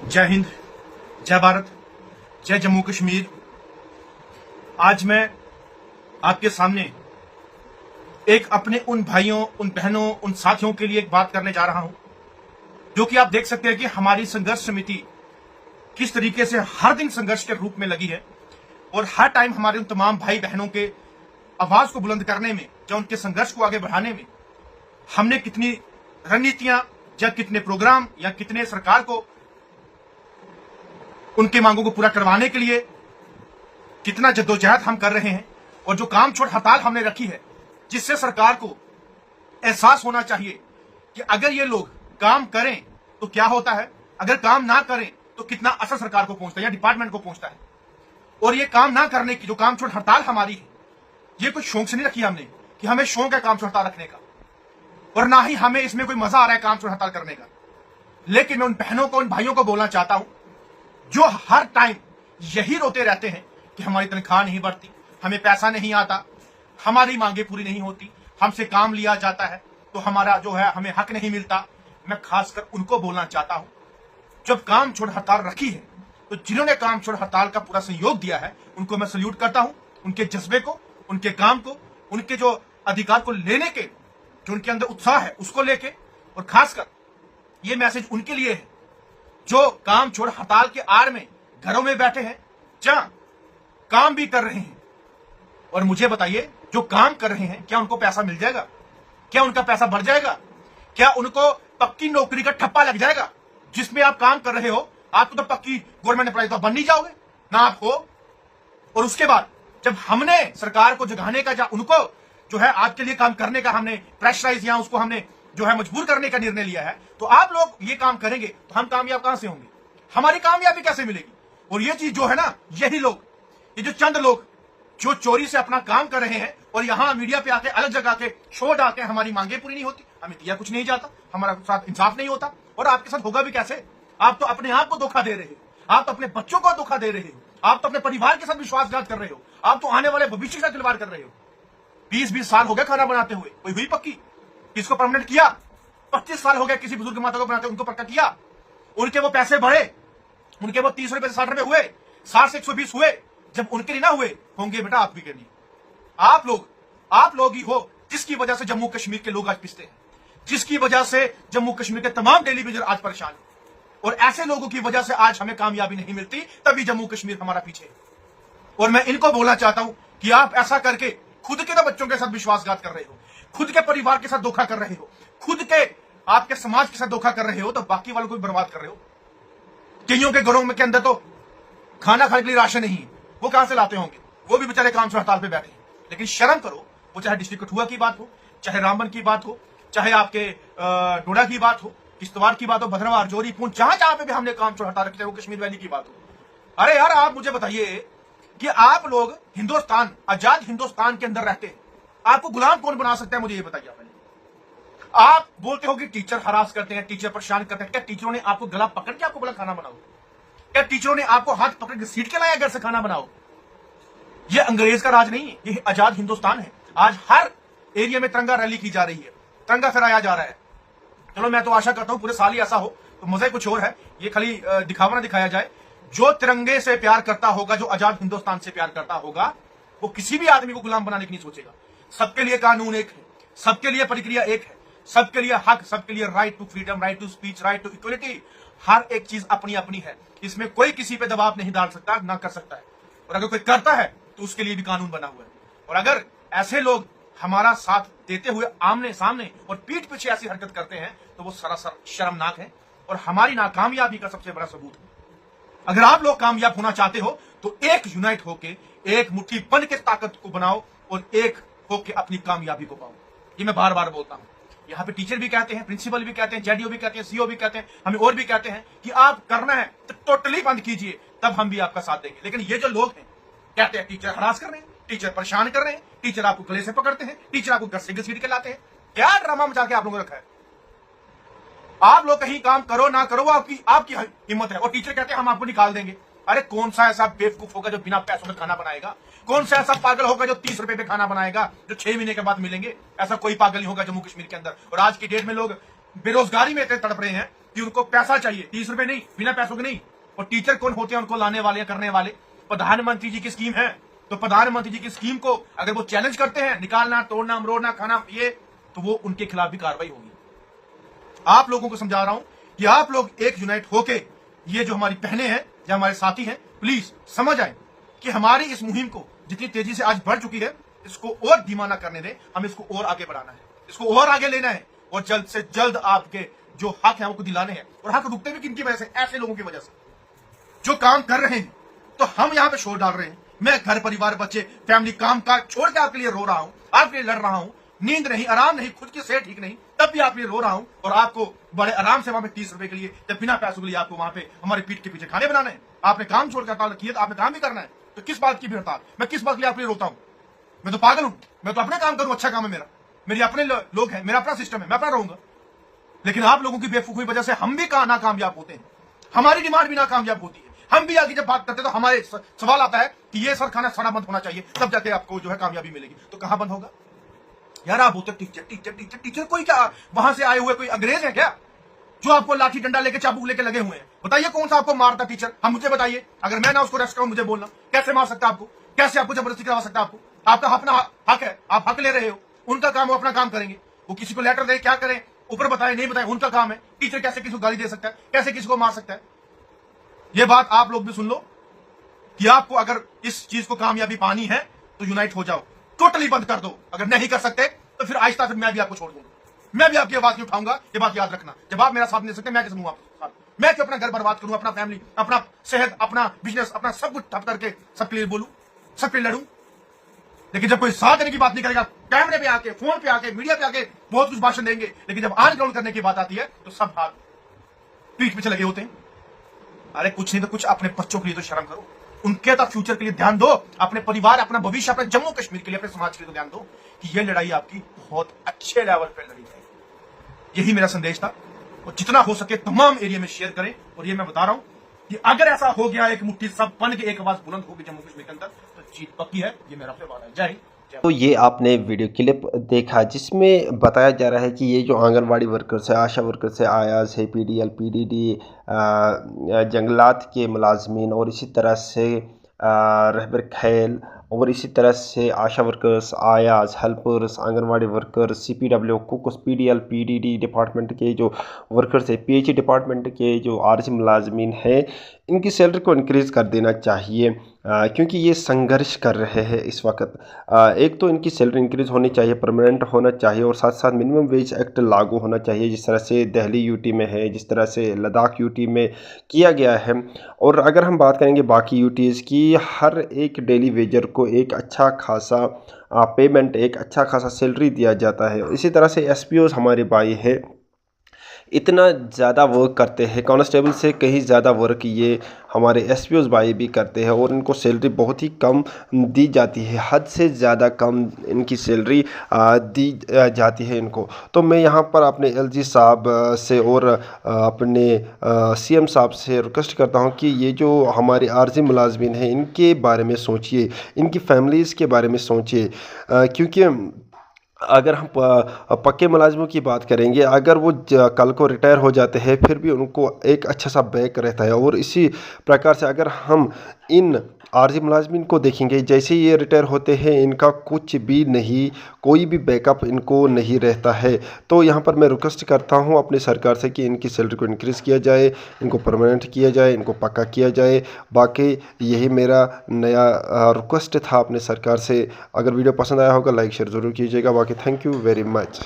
जय हिंद, जय भारत, जय जम्मू कश्मीर। आज मैं आपके सामने एक अपने उन भाइयों, उन बहनों, उन साथियों के लिए एक बात करने जा रहा हूं, जो कि आप देख सकते हैं कि हमारी संघर्ष समिति किस तरीके से हर दिन संघर्ष के रूप में लगी है और हर टाइम हमारे उन तमाम भाई बहनों के आवाज को बुलंद करने में, या उनके संघर्ष को आगे बढ़ाने में हमने कितनी रणनीतियां या कितने प्रोग्राम या कितने सरकार को उनकी मांगों को पूरा करवाने के लिए कितना जद्दोजहद हम कर रहे हैं, और जो काम छोड़ हड़ताल हमने रखी है, जिससे सरकार को एहसास होना चाहिए कि अगर ये लोग काम करें तो क्या होता है, अगर काम ना करें तो कितना असर सरकार को पहुंचता है या डिपार्टमेंट को पहुंचता है। और ये काम ना करने की जो काम छोड़ हड़ताल हमारी है, ये कुछ शौक से नहीं रखी हमने कि हमें शौक है काम छोड़ हड़ताल रखने का, और ना ही हमें इसमें कोई मजा आ रहा है काम छोड़ हड़ताल करने का। लेकिन मैं उन बहनों को, उन भाइयों को बोलना चाहता हूं जो हर टाइम यही रोते रहते हैं कि हमारी तनख्वाह नहीं बढ़ती, हमें पैसा नहीं आता, हमारी मांगे पूरी नहीं होती, हमसे काम लिया जाता है तो हमारा जो है हमें हक नहीं मिलता। मैं खासकर उनको बोलना चाहता हूं, जब काम छोड़ हड़ताल रखी है तो जिन्होंने काम छोड़ हड़ताल का पूरा सहयोग दिया है उनको मैं सल्यूट करता हूं, उनके जज्बे को, उनके काम को, उनके जो अधिकार को लेने के जो उनके अंदर उत्साह है उसको लेके। और खासकर ये मैसेज उनके लिए है जो काम छोड़ हड़ताल के आड़ में घरों में बैठे हैं, जहां काम भी कर रहे हैं। और मुझे बताइए, जो काम कर रहे हैं क्या उनको पैसा मिल जाएगा? क्या उनका पैसा बढ़ जाएगा? क्या उनको पक्की नौकरी का ठप्पा लग जाएगा? जिसमें आप काम कर रहे हो, आपको तो पक्की गवर्नमेंट एम्प्लॉय तो बन नहीं जाओगे ना आप हो। और उसके बाद जब हमने सरकार को जगाने का, या उनको जो है आपके लिए काम करने का हमने प्रेशराइज या उसको हमने जो है मजबूर करने का निर्णय लिया है, तो आप लोग ये काम करेंगे तो हम कामयाब कहां से होंगे? हमारी कामयाबी कैसे मिलेगी? और ये चीज जो है ना, यही लोग, ये जो चंद लोग जो चोरी से अपना काम कर रहे हैं और यहां मीडिया पे आके अलग जगह के शो डालते हैं, हमारी मांगे पूरी नहीं होती, हमें दिया कुछ नहीं जाता, हमारा साथ इंसाफ नहीं होता। और आपके साथ होगा भी कैसे? आप तो अपने आप को धोखा दे रहे हो, आप तो अपने बच्चों को धोखा दे रहे हो, आप तो अपने परिवार के साथ विश्वासघात कर रहे हो, आप तो आने वाले भविष्य के साथ खिलवाड़ कर रहे हो। 20-20 साल हो गए खाना बनाते हुए, कोई हुई पक्की? किसको परमानेंट किया? 25 साल हो गए किसी बुजुर्ग माता को बनाते, उनको पक्का किया? उनके वो पैसे बढ़े, उनके वो 30 रुपए से 60 रुपए हुए, 60 से 120 हुए। जब उनके लिए ना हुए होंगे बेटा आप भी के लिए। आप लोग ही हो जिसकी वजह से जम्मू कश्मीर के लोग आज पिसते हैं, जिसकी वजह से जम्मू कश्मीर के तमाम डेली वेजर आज परेशान है। और ऐसे लोगों की वजह से आज हमें कामयाबी नहीं मिलती, तभी जम्मू कश्मीर हमारा पीछे है। और मैं इनको बोलना चाहता हूं कि आप ऐसा करके खुद के तो बच्चों के साथ विश्वासघात कर रहे हो, खुद के परिवार के साथ धोखा कर रहे हो, खुद के आपके समाज के साथ धोखा कर रहे हो, तो बाकी वालों को भी बर्बाद कर रहे हो। कईयों के घरों में के अंदर तो खाना खाने के लिए राशन नहीं है, वो कहां से लाते होंगे? वो भी बेचारे काम से हड़ताल पे बैठे हैं। लेकिन शर्म करो, वो चाहे डिस्ट्रिक्ट कठुआ की बात हो, चाहे रामबन की बात हो, चाहे आपके डोडा की बात हो, किश्तवाड़ की बात हो, भद्रवाह, जोरी, पुंछ, जहां जहां पे भी हमने काम छोड़ हड़ताल रखी है, वो कश्मीर वैली की बात हो। अरे यार, आप मुझे बताइए कि आप लोग हिंदुस्तान, आजाद हिंदुस्तान के अंदर रहते हैं, आपको गुलाम कौन बना सकता है? मुझे ये बताइए। आप बोलते हो कि टीचर हरास करते हैं, टीचर परेशान करते हैं। क्या टीचरों ने आपको गला पकड़ के आपको बोला खाना बनाओ? क्या टीचरों ने आपको हाथ पकड़ के सीट के लाया घर से खाना बनाओ? ये अंग्रेज का राज नहीं है, ये आजाद हिंदुस्तान है। आज हर एरिया में तिरंगा रैली की जा रही है, तिरंगा फहराया जा रहा है। चलो, मैं तो आशा करता हूं पूरे साल ही ऐसा हो, तो मजा कुछ और है। ये खाली दिखावा ना दिखाया जाए। जो तिरंगे से प्यार करता होगा, जो आजाद हिंदुस्तान से प्यार करता होगा, वो किसी भी आदमी को गुलाम बनाने की नहीं सोचेगा। सबके लिए कानून एक है, सबके लिए प्रक्रिया एक है, सबके लिए हक, सबके लिए right to freedom, right to speech, right to equality. हर एक चीज अपनी अपनी है, इसमें कोई किसी पे दबाव नहीं डाल सकता, ना कर सकता है। और अगर कोई करता है तो उसके लिए भी कानून बना हुआ है। और अगर ऐसे लोग हमारा साथ देते हुए आमने सामने और पीठ पीछे ऐसी हरकत करते हैं, तो वो सरासर शर्मनाक है और हमारी नाकामयाबी का सबसे बड़ा सबूत है। अगर आप लोग कामयाब होना चाहते हो तो एक यूनाइट होके, एक मुट्ठी बन के ताकत को बनाओ और एक होके अपनी कामयाबी को पाओ। ये मैं बार बार बोलता हूं। यहाँ पे टीचर भी कहते हैं, प्रिंसिपल भी कहते हैं, जेडीओ भी कहते हैं, सीओ भी कहते हैं, हमें और भी कहते हैं कि आप करना है तो टोटली बंद कीजिए, तब हम भी आपका साथ देंगे। लेकिन ये जो लोग हैं, कहते हैं टीचर हरास कर रहे हैं, टीचर परेशान कर रहे हैं, टीचर आपको गले से पकड़ते हैं, टीचर आपको घर से घसीट के लाते हैं। क्या ड्रामा मचा के आप लोगों ने रखा है? आप लोग कहीं काम करो ना करो, वो आपकी हिम्मत है। और टीचर कहते हैं हम आपको निकाल देंगे। अरे कौन सा ऐसा बेवकूफ होगा जो बिना पैसों में खाना बनाएगा? कौन सा ऐसा पागल होगा जो 30 रुपए पे खाना बनाएगा, जो 6 महीने के बाद मिलेंगे? ऐसा कोई पागल नहीं होगा जम्मू कश्मीर के अंदर। और आज की डेट में लोग बेरोजगारी में इतने तड़प रहे हैं कि उनको पैसा चाहिए, 30 रुपए नहीं, बिना पैसों के नहीं। और टीचर कौन होते हैं उनको लाने वाले, करने वाले? प्रधानमंत्री जी की स्कीम है। तो प्रधानमंत्री जी की स्कीम को अगर वो चैलेंज करते हैं, निकालना, तोड़ना, मरोड़ना, खाना, ये, तो वो उनके खिलाफ भी कार्रवाई होगी। आप लोगों को समझा रहा हूं कि आप लोग एक यूनाइट होके, ये जो हमारी बहनें हैं या हमारे साथी हैं, प्लीज समझ आए कि हमारी इस मुहिम को जितनी तेजी से आज बढ़ चुकी है, इसको और धीमा ना करने दें। हम इसको और आगे बढ़ाना है, इसको और आगे लेना है, और जल्द से जल्द आपके जो हक है उनको दिलाने हैं। और हक रुकते भी किनकी वजह से? ऐसे लोगों की वजह से जो काम कर रहे हैं। तो हम यहां पे शोर डाल रहे हैं, मैं घर परिवार, बच्चे, फैमिली, काम काज छोड़ के आपके लिए रो रहा हूं, आपके लिए लड़ रहा हूं, नींद नहीं, आराम नहीं, खुद की सेहत ठीक नहीं, तब भी आपके लिए रो रहा हूं। और आपको बड़े आराम से वहां पे 30 रुपए के लिए या बिना पैसों के लिए आपको वहां पे हमारे पीठ के पीछे खाने बनाने हैं। आपने काम छोड़ के हड़ताल रखी है तो आपने काम भी करना है। तो किस बात की भी हड़ताल? मैं किस बात के लिए आपके लिए रोता हूं? मैं तो पागल हूं? मैं तो अपना काम करूं, अच्छा काम है मेरा, मेरे अपने लोग हैं, मेरा अपना सिस्टम है, मैं अपना रहूंगा। लेकिन आप लोगों की बेवकूफी की वजह से हम भी नाकामयाब होते हैं, हमारी डिमांड भी नाकामयाब होती है। हम भी आगे जब बात करते हैं तो हमारे सवाल आता है कि ये सर खाना सारा बंद होना चाहिए, तब जाके आपको जो है कामयाबी मिलेगी। तो कहां बंद होगा यार? आप बोलते टीचर टीचर टीचर टीचर, कोई क्या वहां से आए हुए कोई अंग्रेज है क्या जो आपको लाठी डंडा लेके, चाबुक लेके लगे हुए हैं? बताइए कौन सा आपको मारता टीचर? हम मुझे बताइए, अगर मैं ना उसको रेस्ट करूं, मुझे बोलना। कैसे मार सकता आपको? कैसे आपको जबरदस्ती करवा सकता आपको? आपका अपना हक है, आप हक ले रहे हो। उनका काम, वो अपना काम करेंगे, वो किसी को लेटर दे, क्या करें, ऊपर बताए नहीं बताए, उनका काम है। टीचर कैसे किसी को गाली दे सकता है, कैसे किसी को मार सकता है? ये बात आप लोग भी सुन लो कि आपको अगर इस चीज को कामयाबी पानी है तो यूनाइट हो जाओ, टोटली बंद कर दो। अगर नहीं कर सकते तो फिर आहिस्ता फिर मैं भी आपको छोड़ दूंगा, मैं भी आपकी आवाज नहीं उठाऊंगा। ये बात याद रखना, जब आप मेरा साथ नहीं सकते, मैं कैसे दूंगा आपको साथ? मैं क्यों अपना घर बर्बाद करूं, अपना फैमिली, अपना सेहत, अपना बिजनेस, अपना सब कुछ ठप करके सबके लिए बोलूं, सबके लिए लड़ूं? लेकिन जब कोई साथ देने की बात नहीं करेगा, कैमरे पे आके, फोन पे आके, मीडिया पे आके बहुत कुछ भाषण देंगे, लेकिन जब ऑन ग्राउंड करने की बात आती है तो सब हाथ पीठ पीछे लगे होते हैं। अरे कुछ नहीं तो कुछ अपने बच्चों के लिए तो शर्म करो, उनके तो फ्यूचर के लिए ध्यान दो, अपने परिवार, अपना भविष्य, अपने जम्मू कश्मीर के लिए, अपने समाज के लिए तो ध्यान दो कि ये लड़ाई आपकी बहुत अच्छे लेवल पर लड़ी जाएगी। यही मेरा संदेश था। और जितना हो सके तमाम एरिया में शेयर करें। और ये मैं बता रहा हूं कि अगर ऐसा हो गया, एक मुट्ठी सब बन के एक आवाज बुलंद होगी जम्मू कश्मीर के अंदर, तो जीत पक्की है। ये मेरा वादा है। जय हिंद। तो ये आपने वीडियो क्लिप देखा जिसमें बताया जा रहा है कि ये जो आंगनवाड़ी वर्कर्स है, आशा वर्कर्स है, आयाज है, पीडीएल, पीडीडी, जंगलात के मुलाजमीन और इसी तरह से रहबर खैल और इसी तरह से आशा वर्कर्स, आयाज, helpers, anganwadi workers, CPW, कुक्स, PDL, PDD department के जो वर्कर्स है, पीएचई डिपार्टमेंट के जो आरजी मुलाजमीन हैं, इनकी सैलरी को इंक्रीज़ कर देना चाहिए क्योंकि ये संघर्ष कर रहे हैं इस वक्त। एक तो इनकी सैलरी इंक्रीज़ होनी चाहिए, परमानेंट होना चाहिए, और साथ साथ मिनिमम वेज एक्ट लागू होना चाहिए, जिस तरह से दिल्ली यूटी में है, जिस तरह से लद्दाख यूटी में किया गया है। और अगर हम बात करेंगे बाकी यूटीज़ की, हर एक डेली वेजर को एक अच्छा खासा पेमेंट, एक अच्छा खासा सैलरी दिया जाता है। इसी तरह से एसपीओज़ हमारे भाई है, इतना ज़्यादा वर्क करते हैं, कांस्टेबल से कहीं ज़्यादा वर्क ये हमारे एसपीओज़ भाई भी करते हैं, और इनको सैलरी बहुत ही कम दी जाती है, हद से ज़्यादा कम इनकी सैलरी दी जाती है इनको। तो मैं यहाँ पर अपने एलजी साहब से और अपने सीएम साहब से रिक्वेस्ट करता हूँ कि ये जो हमारे आरजी मुलाजमीन हैं, इनके बारे में सोचिए, इनकी फैमिलीज़ के बारे में सोचिए, क्योंकि अगर हम पक्के मुलाजमों की बात करेंगे, अगर वो कल को रिटायर हो जाते हैं फिर भी उनको एक अच्छा सा बैक रहता है। और इसी प्रकार से अगर हम इन आरजी मुलाजमीन को देखेंगे, जैसे ये रिटायर होते हैं इनका कुछ भी नहीं, कोई भी बैकअप इनको नहीं रहता है। तो यहाँ पर मैं रिक्वेस्ट करता हूँ अपनी सरकार से कि इनकी सैलरी को इंक्रीज़ किया जाए, इनको परमानेंट किया जाए, इनको पक्का किया जाए। बाकी यही मेरा नया रिक्वेस्ट था अपने सरकार से। अगर वीडियो पसंद आया होगा लाइक शेयर ज़रूर कीजिएगा। बाकी थैंक यू वेरी मच।